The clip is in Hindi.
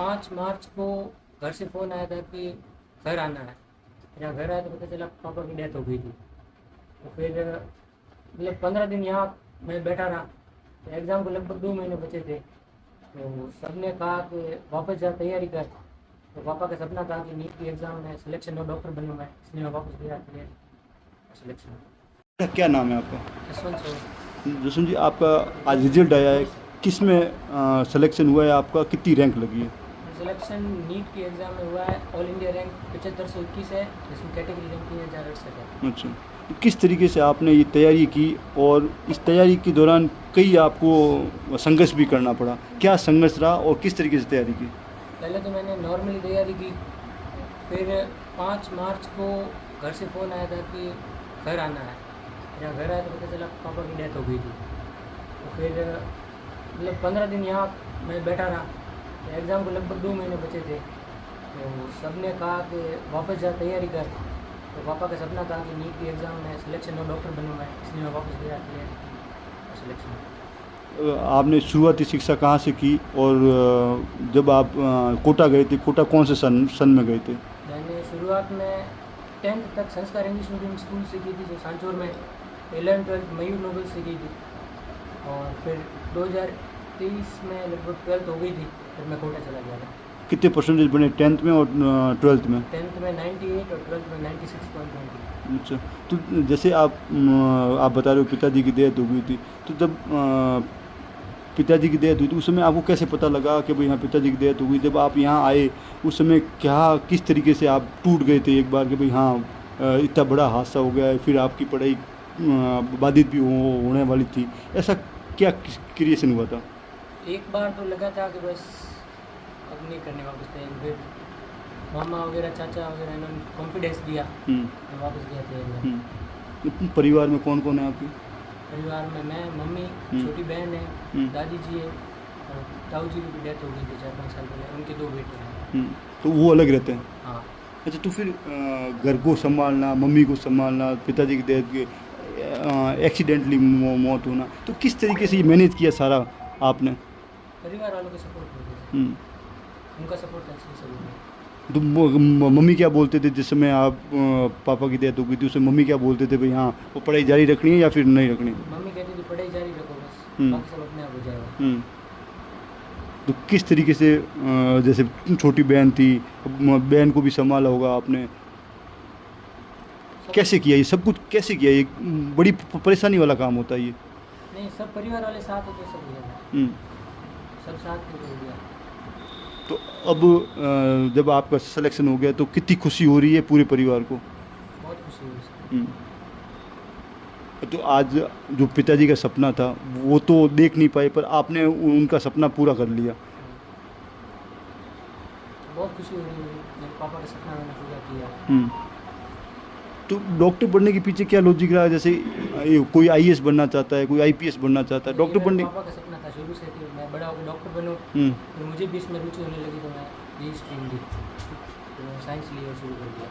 5 मार्च को घर से फ़ोन आया था कि घर आना है। यहाँ घर आया तो पता चला पापा की डेथ हो गई थी। तो फिर मतलब 15 दिन यहाँ मैं बैठा रहा। तो एग्ज़ाम को लगभग 2 महीने बचे थे। तो सबने कहा कि वापस जा, तैयारी कर। तो पापा का सपना था कि नीट की एग्ज़ाम में सिलेक्शन हो, डॉक्टर बनूँ मैं, इसलिए मैं वापस गया फिर सिलेक्शन। क्या नाम है आपका? यशवंत सर। जसवंत जी, आपका आज रिजल्ट आया है, किस में सिलेक्शन हुआ है आपका, कितनी रैंक लगी है? सिलेक्शन नीट की एग्ज़ाम में हुआ है। ऑल इंडिया रैंक 7521 है, जिसमें कैटेगरी रैंक 3068 है। अच्छा, तो किस तरीके से आपने ये तैयारी की और इस तैयारी के दौरान कई आपको संघर्ष भी करना पड़ा, क्या संघर्ष रहा और किस तरीके से तैयारी की? पहले तो मैंने नॉर्मली तैयारी की। फिर 5 मार्च को घर से फ़ोन आया था कि घर आना है। यहाँ घर आया तो पता चला पापा की डेथ हो गई थी। तो फिर मतलब 15 दिन यहाँ मैं बैठा रहा। तो एग्ज़ाम को लगभग 2 महीने बचे थे। तो सबने कहा कि वापस जा, तैयारी कर। तो पापा का सपना था कि नीट की एग्ज़ाम में सिलेक्शन हो, डॉक्टर बनूँ मैं, इसलिए मैं वापस गया फिर सिलेक्शन। आपने शुरुआती शिक्षा कहाँ से की और जब आप कोटा गए थे, कोटा कौन से सन में गए थे? मैंने शुरुआत में 10th तक संस्कार इंग्लिश मीडियम स्कूल से की थी, जो सांचौर में। 11th-12th मयूर नोबल से की थी। और फिर 2023 में लगभग 12th हो गई थी, फिर मैं कोटा चला गया था। कितने परसेंटेज बने 10th में और 12th में? 10th में 98 और 12th में 96.20। अच्छा, तो जैसे आप बता रहे हो पिताजी की डेथ हो गई थी, तो जब पिताजी की डेथ हुई तो उस समय आपको कैसे पता लगा कि भाई हाँ पिताजी की डेथ हो गई? जब आप यहाँ आए उस समय क्या किस तरीके से आप टूट गए थे एक बार कि भाई हाँ इतना बड़ा हादसा हो गया है, फिर आपकी पढ़ाई बाधित भी होने वाली थी, ऐसा क्या क्रिएशन हुआ था? एक बार तो लगा था कि बस अब नहीं करने वापस तैयारी। फिर मामा वगैरह, चाचा वगैरह, इन्होंने कॉन्फिडेंस दिया, हम्म, मैं वापस गया तैयारी। तो परिवार में कौन कौन है आपके? परिवार में मैं, मम्मी, छोटी बहन है, दादी जी है, और ताऊ जी की भी डेथ हो गई थी 4-5 साल पहले। उनके 2 बेटे हैं। तो वो अलग रहते हैं? हाँ। अच्छा, तो फिर घर को संभालना, मम्मी को संभालना, पिताजी की डेथ के एक्सीडेंटली मौत होना, तो किस तरीके से ये मैनेज किया सारा आपने? परिवार वालों के सपोर्ट में थे, हम्म, उनका सपोर्ट था इसलिए सब हुआ। तो मम्मी क्या बोलते थे जिस समय आप पापा की डेथ हो गई थी, उस समय मम्मी क्या बोलते थे भाई हाँ वो पढ़ाई जारी रखनी है या फिर नहीं रखनी? मम्मी कहती थी पढ़ाई जारी रखो बस, हम्म। बाकी सब अपने आप हो जाएगा। तो किस तरीके से जैसे छोटी बहन थी, बहन को भी संभाला होगा आपने, सब कैसे किया ये सब कुछ, कैसे किया ये? बड़ी परेशानी वाला काम होता है ये। नहीं, सब परिवार वाले साथ होते सब हो जाएगा, हम्म, सब साथ के हो गया। तो अब जब आपका सिलेक्शन हो गया तो कितनी खुशी हो रही है पूरे परिवार को? बहुत खुशी हुई इसको। हम्म, तो आज जो पिताजी का सपना था वो तो देख नहीं पाए, पर आपने उनका सपना पूरा कर लिया। बहुत खुशी हो रही है, मेरे पापा का सपना मैंने पूरा किया। हम्म, तो डॉक्टर बनने के पीछे क्या लॉजिक रहा है? जैसे कोई आईएएस बनना चाहता है, कोई आईपीएस बनना चाहता है, ये डॉक्टर मेरे बनने। पापा का सपना था शुरू से कि मैं बड़ा होकर डॉक्टर बनूँ। हम्म, फिर मुझे भी इसमें रुचि होने लगी तो मैं यही स्ट्रीम ली, तो मैं साइंस लिया और शुरू कर दिया।